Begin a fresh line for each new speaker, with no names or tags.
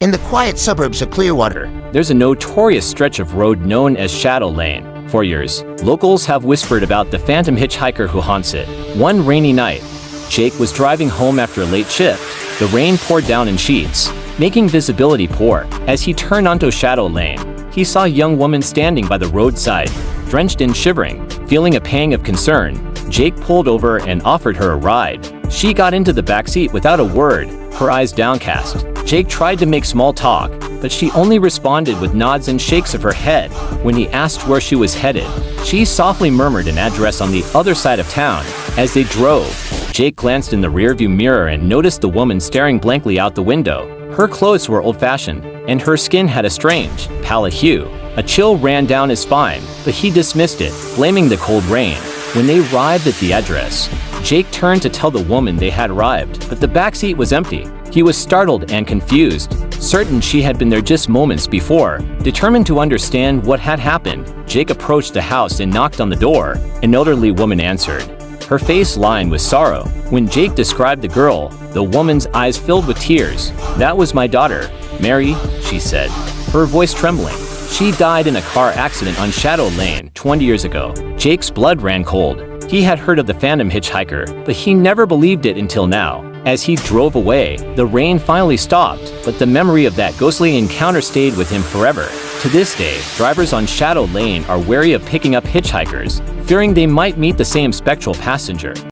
in the quiet suburbs of Clearwater.
There's a notorious stretch of road known as Shadow Lane. For years, locals have whispered about the phantom hitchhiker who haunts it. One rainy night, Jake was driving home after a late shift. The rain poured down in sheets, making visibility poor. As he turned onto Shadow Lane, he saw a young woman standing by the roadside, drenched and shivering. Feeling a pang of concern, Jake pulled over and offered her a ride. She got into the backseat without a word, her eyes downcast. Jake tried to make small talk, but she only responded with nods and shakes of her head. When he asked where she was headed, she softly murmured an address on the other side of town. As they drove, Jake glanced in the rearview mirror and noticed the woman staring blankly out the window. Her clothes were old-fashioned, and her skin had a strange, pallid hue. A chill ran down his spine, but he dismissed it, blaming the cold rain. When they arrived at the address, Jake turned to tell the woman they had arrived, but the backseat was empty. He was startled and confused, certain she had been there just moments before. Determined to understand what had happened, Jake approached the house and knocked on the door. An elderly woman answered, her face lined with sorrow. When Jake described the girl, the woman's eyes filled with tears. "That was my daughter, Mary," she said, her voice trembling. "She died in a car accident on Shadow Lane 20 years ago." Jake's blood ran cold. He had heard of the phantom hitchhiker, but he never believed it until now. As he drove away, the rain finally stopped, but the memory of that ghostly encounter stayed with him forever. To this day, drivers on Shadow Lane are wary of picking up hitchhikers, fearing they might meet the same spectral passenger.